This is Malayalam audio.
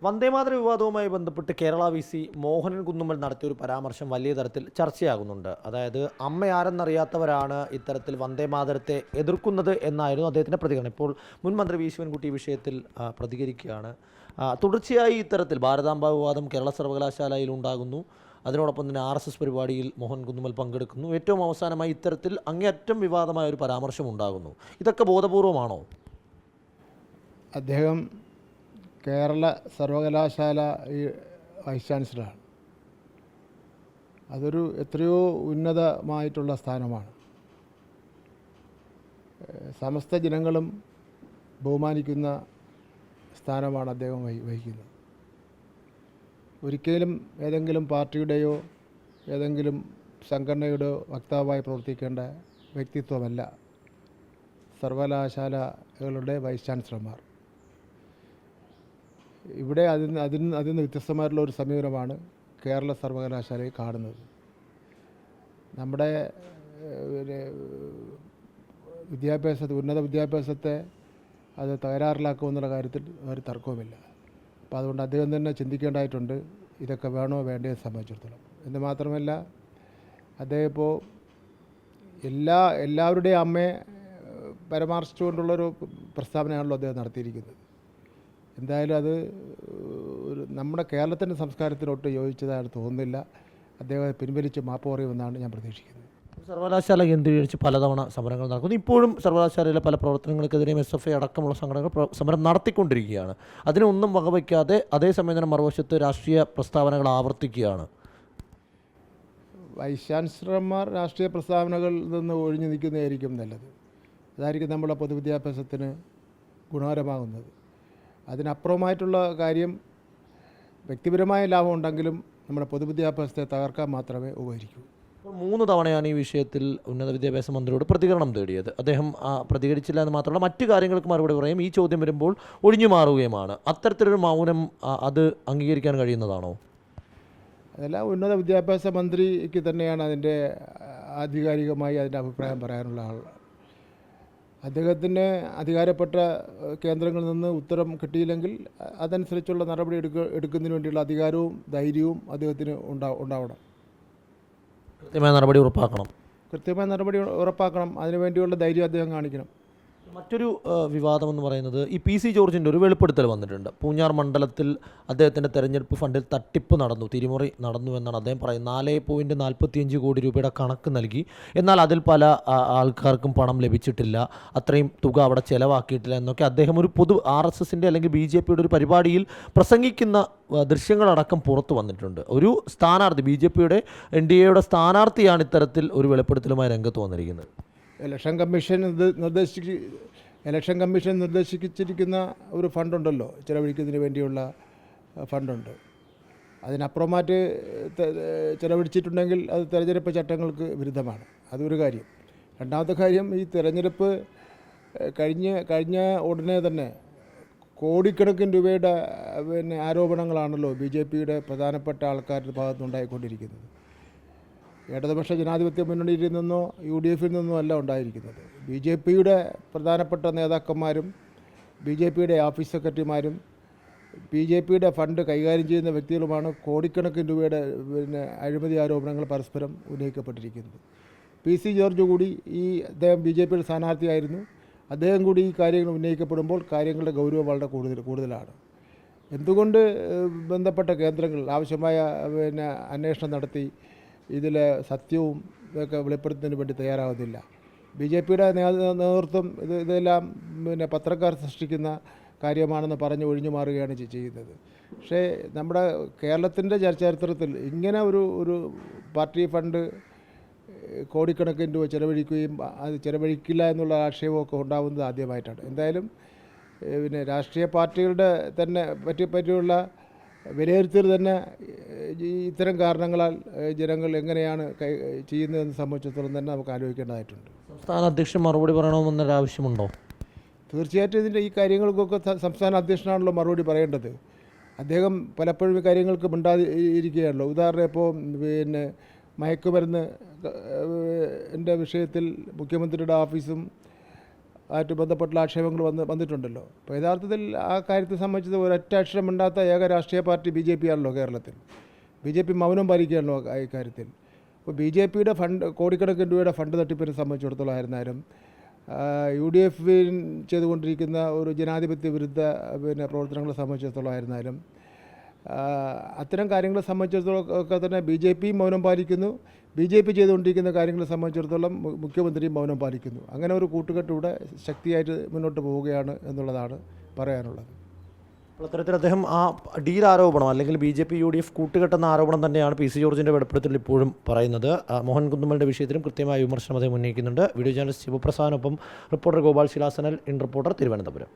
വന്ദേമാതര വിവാദവുമായി ബന്ധപ്പെട്ട് കേരള വി സി മോഹനൻ കുന്നുമ്മൽ നടത്തിയൊരു പരാമർശം വലിയ തരത്തിൽ ചർച്ചയാകുന്നുണ്ട്. അതായത് അമ്മ ആരെന്നറിയാത്തവരാണ് ഇത്തരത്തിൽ വന്ദേമാതരത്തെ എതിർക്കുന്നത് എന്നായിരുന്നു അദ്ദേഹത്തിൻ്റെ പ്രതികരണം. ഇപ്പോൾ മുൻ മന്ത്രി വി ശിവൻകുട്ടി ഈ വിഷയത്തിൽ പ്രതികരിക്കുകയാണ്. തുടർച്ചയായി ഇത്തരത്തിൽ ഭാരതാംബ വിവാദം കേരള സർവകലാശാലയിൽ ഉണ്ടാകുന്നു. അതിനോടൊപ്പം തന്നെ RSS പരിപാടിയിൽ മോഹൻ കുന്നുമ്മൽ പങ്കെടുക്കുന്നു. ഏറ്റവും അവസാനമായി ഇത്തരത്തിൽ അങ്ങേയറ്റം വിവാദമായ ഒരു പരാമർശം ഉണ്ടാകുന്നു. ഇതൊക്കെ ബോധപൂർവമാണോ? അദ്ദേഹം കേരള സർവകലാശാല വൈസ് ചാൻസലറാണ്. അതൊരു എത്രയോ ഉന്നതമായിട്ടുള്ള സ്ഥാനമാണ്. സമസ്ത ജനങ്ങളും ബഹുമാനിക്കുന്ന സ്ഥാനമാണ് അദ്ദേഹം വഹിക്കുന്നത്. ഒരിക്കലും ഏതെങ്കിലും പാർട്ടിയുടെയോ ഏതെങ്കിലും സംഘടനയുടെയോ വക്താവായി പ്രവർത്തിക്കേണ്ട വ്യക്തിത്വമല്ല സർവകലാശാലകളുടെ വൈസ് ചാൻസലർമാർ. ഇവിടെ അതിന് വ്യത്യസ്തമായിട്ടുള്ള ഒരു സമീപനമാണ് കേരള സർവകലാശാലയിൽ കാണുന്നത്. നമ്മുടെ ഉന്നത വിദ്യാഭ്യാസത്തെ അത് തകരാറിലാക്കുമെന്നുള്ള കാര്യത്തിൽ ഒരു തർക്കവുമില്ല. അപ്പോൾ അതുകൊണ്ട് അദ്ദേഹം തന്നെ ചിന്തിക്കേണ്ടതായിട്ടുണ്ട്, ഇതൊക്കെ വേണോ വേണ്ടയോ സംബന്ധിച്ചിടത്തോളം. എന്ന് മാത്രമല്ല, അദ്ദേഹം ഇപ്പോൾ എല്ലാവരുടെയും അമ്മയെ പരാമർശിച്ചുകൊണ്ടുള്ളൊരു പ്രസ്താവനയാണല്ലോ അദ്ദേഹം നടത്തിയിരിക്കുന്നത്. എന്തായാലും അത് നമ്മുടെ കേരളത്തിൻ്റെ സംസ്കാരത്തിനൊട്ട് യോജിച്ചതായിട്ട് തോന്നുന്നില്ല. അദ്ദേഹം പിൻവലിച്ച് മാപ്പ് പറയുമെന്നാണ് ഞാൻ പ്രതീക്ഷിക്കുന്നത്. സർവകലാശാല കേന്ദ്രീകരിച്ച് പലതവണ സമരങ്ങൾ നടക്കുന്നു. ഇപ്പോഴും സർവകലാശാലയിലെ പല പ്രവർത്തനങ്ങൾക്കെതിരെയും SFI അടക്കമുള്ള സംഘടനകൾ സമരം നടത്തിക്കൊണ്ടിരിക്കുകയാണ്. അതിനൊന്നും വകവയ്ക്കാതെ അതേസമയം തന്നെ മറുവശത്ത് രാഷ്ട്രീയ പ്രസ്താവനകൾ ആവർത്തിക്കുകയാണ്. വൈസ് ചാൻസലർമാർ രാഷ്ട്രീയ പ്രസ്താവനകളിൽ നിന്ന് ഒഴിഞ്ഞു നിൽക്കുന്നതായിരിക്കും നല്ലത്. അതായിരിക്കും നമ്മുടെ പൊതുവിദ്യാഭ്യാസത്തിന് ഗുണകരമാകുന്നത്. അതിനപ്പുറമായിട്ടുള്ള കാര്യം വ്യക്തിപരമായ ലാഭം ഉണ്ടെങ്കിലും നമ്മുടെ പൊതുവിദ്യാഭ്യാസത്തെ തകർക്കാൻ മാത്രമേ ഉപകരിക്കൂ. 3 തവണയാണ് ഈ വിഷയത്തിൽ ഉന്നത വിദ്യാഭ്യാസ മന്ത്രിയോട് പ്രതികരണം തേടിയത്. അദ്ദേഹം പ്രതികരിച്ചില്ല എന്ന് മാത്രമല്ല, മറ്റു കാര്യങ്ങൾക്ക് മറുപടി പറയും. ഈ ചോദ്യം വരുമ്പോൾ ഒഴിഞ്ഞു മാറുകയുമാണ്. അത്തരത്തിലൊരു മൗനം അത് അംഗീകരിക്കാൻ കഴിയുന്നതാണോ? അതെല്ലാം ഉന്നത വിദ്യാഭ്യാസ മന്ത്രിക്ക് തന്നെയാണ് അതിൻ്റെ ആധികാരികമായി അതിൻ്റെ അഭിപ്രായം പറയാനുള്ള ആൾ. അദ്ദേഹത്തിന് അധികാരപ്പെട്ട കേന്ദ്രങ്ങളിൽ നിന്ന് ഉത്തരം കിട്ടിയില്ലെങ്കിൽ അതനുസരിച്ചുള്ള നടപടി എടുക്കുന്നതിന് വേണ്ടിയുള്ള അധികാരവും ധൈര്യവും അദ്ദേഹത്തിന് ഉണ്ടാവണം. കൃത്യമായ നടപടി ഉറപ്പാക്കണം. അതിനുവേണ്ടിയുള്ള ധൈര്യം അദ്ദേഹം കാണിക്കണം. മറ്റൊരു വിവാദം എന്ന് പറയുന്നത് ഈ PC ജോർജിൻ്റെ ഒരു വെളിപ്പെടുത്തൽ വന്നിട്ടുണ്ട്. പൂഞ്ഞാർ മണ്ഡലത്തിൽ അദ്ദേഹത്തിൻ്റെ തെരഞ്ഞെടുപ്പ് ഫണ്ടിൽ തട്ടിപ്പ് നടന്നു, തിരിമറി നടന്നു എന്നാണ് അദ്ദേഹം പറയുന്നത്. 4.45 കോടി രൂപയുടെ കണക്ക് നൽകി, എന്നാൽ അതിൽ പല ആൾക്കാർക്കും പണം ലഭിച്ചിട്ടില്ല, അത്രയും തുക അവിടെ ചിലവാക്കിയിട്ടില്ല എന്നൊക്കെ അദ്ദേഹം ഒരു RSSൻ്റെ അല്ലെങ്കിൽ BJPയുടെ ഒരു പരിപാടിയിൽ പ്രസംഗിക്കുന്ന ദൃശ്യങ്ങളടക്കം പുറത്തു വന്നിട്ടുണ്ട്. ഒരു സ്ഥാനാർത്ഥി, BJPയുടെ NDAയുടെ സ്ഥാനാർത്ഥിയാണ് ഇത്തരത്തിൽ ഒരു വെളിപ്പെടുത്തലുമായി രംഗത്ത് വന്നിരിക്കുന്നത്. ഇലക്ഷൻ കമ്മീഷൻ നിർദ്ദേശിച്ചിരിക്കുന്ന ഒരു ഫണ്ടുണ്ടല്ലോ, ചിലവഴിക്കുന്നതിന് വേണ്ടിയുള്ള ഫണ്ടുണ്ട്. അതിനപ്പുറമായിട്ട് ചിലവഴിച്ചിട്ടുണ്ടെങ്കിൽ അത് തെരഞ്ഞെടുപ്പ് ചട്ടങ്ങൾക്ക് വിരുദ്ധമാണ്. അതൊരു കാര്യം. രണ്ടാമത്തെ കാര്യം, ഈ തെരഞ്ഞെടുപ്പ് കഴിഞ്ഞ ഉടനെ തന്നെ കോടിക്കണക്കിന് രൂപയുടെ ആരോപണങ്ങളാണല്ലോ BJPയുടെ പ്രധാനപ്പെട്ട ആൾക്കാരുടെ ഭാഗത്തുനിന്നുണ്ടായിക്കൊണ്ടിരിക്കുന്നത്. ഇടതുപക്ഷ ജനാധിപത്യ മുന്നണിയിൽ നിന്നോ UDFിൽ നിന്നോ അല്ല ഉണ്ടായിരിക്കുന്നത്. BJPയുടെ പ്രധാനപ്പെട്ട നേതാക്കന്മാരും BJPയുടെ ഓഫീസ് സെക്രട്ടറിമാരും BJPയുടെ ഫണ്ട് കൈകാര്യം ചെയ്യുന്ന വ്യക്തികളുമാണ് കോടിക്കണക്കിന് രൂപയുടെ അഴിമതി ആരോപണങ്ങൾ പരസ്പരം ഉന്നയിക്കപ്പെട്ടിരിക്കുന്നത്. PC ജോർജ് കൂടി അദ്ദേഹം BJPയുടെ സ്ഥാനാർത്ഥിയായിരുന്നു. അദ്ദേഹം കൂടി ഈ കാര്യങ്ങൾ ഉന്നയിക്കപ്പെടുമ്പോൾ കാര്യങ്ങളുടെ ഗൗരവം വളരെ കൂടുതലാണ്. എന്തുകൊണ്ട് ബന്ധപ്പെട്ട കേന്ദ്രങ്ങൾ ആവശ്യമായ അന്വേഷണം നടത്തി ഇതിലെ സത്യവും ഇതൊക്കെ വെളിപ്പെടുത്തുന്നതിന് വേണ്ടി തയ്യാറാകുന്നില്ല? BJPയുടെ നേതൃത്വം ഇതെല്ലാം പത്രക്കാർ സൃഷ്ടിക്കുന്ന കാര്യമാണെന്ന് പറഞ്ഞ് ഒഴിഞ്ഞു മാറുകയാണ് ചെയ്യുന്നത്. പക്ഷേ നമ്മുടെ കേരളത്തിൻ്റെ ചരിത്രത്തിൽ ഇങ്ങനെ ഒരു പാർട്ടി ഫണ്ട് കോടിക്കണക്കിന് രൂപ ചിലവഴിക്കുകയും അത് ചിലവഴിക്കില്ല എന്നുള്ള ആക്ഷേപമൊക്കെ ഉണ്ടാകുന്നത് ആദ്യമായിട്ടാണ്. എന്തായാലും രാഷ്ട്രീയ പാർട്ടികളുടെ തന്നെ പറ്റിയുള്ള വിലയിരുത്തൽ തന്നെ ഇത്തരം കാരണങ്ങളാൽ ജനങ്ങൾ എങ്ങനെയാണ് ചെയ്യുന്നതെന്ന് സംബന്ധിച്ചിടത്തോളം തന്നെ നമുക്ക് ആലോചിക്കേണ്ടതായിട്ടുണ്ട്. സംസ്ഥാന അധ്യക്ഷൻ മറുപടി പറയണമെന്നൊരു ആവശ്യമുണ്ടോ? തീർച്ചയായിട്ടും ഈ കാര്യങ്ങൾക്കൊക്കെ സംസ്ഥാന അധ്യക്ഷനാണല്ലോ മറുപടി പറയേണ്ടത്. അദ്ദേഹം പലപ്പോഴും ഈ കാര്യങ്ങൾക്ക് മിണ്ടാതിരിക്കുകയാണല്ലോ. ഉദാഹരണം, ഇപ്പോൾ മയക്കുമരുന്ന് എൻ്റെ വിഷയത്തിൽ മുഖ്യമന്ത്രിയുടെ ഓഫീസും ആയിട്ട് ബന്ധപ്പെട്ടുള്ള ആക്ഷേപങ്ങൾ വന്നിട്ടുണ്ടല്ലോ. അപ്പോൾ യഥാർത്ഥത്തിൽ ആ കാര്യത്തെ സംബന്ധിച്ചത് ഒരൊറ്റ അക്ഷരം മിണ്ടാത്ത ഏക രാഷ്ട്രീയ പാർട്ടി BJP ആണല്ലോ കേരളത്തിൽ. BJP മൗനം പാലിക്കുകയാണല്ലോ ഈ കാര്യത്തിൽ. അപ്പോൾ BJPയുടെ ഫണ്ട്, കോടിക്കണക്കിന് രൂപയുടെ ഫണ്ട് തട്ടിപ്പിനെ സംബന്ധിച്ചിടത്തോളം ആയിരുന്നാലും UDF ചെയ്തുകൊണ്ടിരിക്കുന്ന ഒരു ജനാധിപത്യ വിരുദ്ധ പ്രവർത്തനങ്ങളെ സംബന്ധിച്ചിടത്തോളം ആയിരുന്നാലും അത്തരം കാര്യങ്ങളെ സംബന്ധിച്ചിടത്തോളം ഒക്കെ തന്നെ BJP മൗനം പാലിക്കുന്നു. BJP ചെയ്തുകൊണ്ടിരിക്കുന്ന കാര്യങ്ങളെ സംബന്ധിച്ചിടത്തോളം മുഖ്യമന്ത്രിയും മൗനം പാലിക്കുന്നു. അങ്ങനെ ഒരു കൂട്ടുകെട്ടിലൂടെ ശക്തിയായിട്ട് മുന്നോട്ട് പോവുകയാണ് എന്നുള്ളതാണ് പറയാനുള്ളത്. അപ്പോൾ അത്തരത്തിൽ അദ്ദേഹം ആ ഡീൽ ആരോപണം അല്ലെങ്കിൽ BJP UDF കൂട്ടുകെട്ടെന്ന ആരോപണം തന്നെയാണ് PC ജോർജിൻ്റെ വെളിപ്പെടുത്തൽ ഇപ്പോഴും പറയുന്നത്. മോഹൻ കുന്നുമലിൻ്റെ വിഷയത്തിലും കൃത്യമായ വിമർശനം അദ്ദേഹം ഉന്നയിക്കുന്നുണ്ട്. വീഡിയോ ജേർണലിസ്റ്റ് ശിവപ്രസാദിനൊപ്പം റിപ്പോർട്ടർ ഗോപാൽ ശിലാസനൽ, ഇൻ റിപ്പോർട്ടർ, തിരുവനന്തപുരം.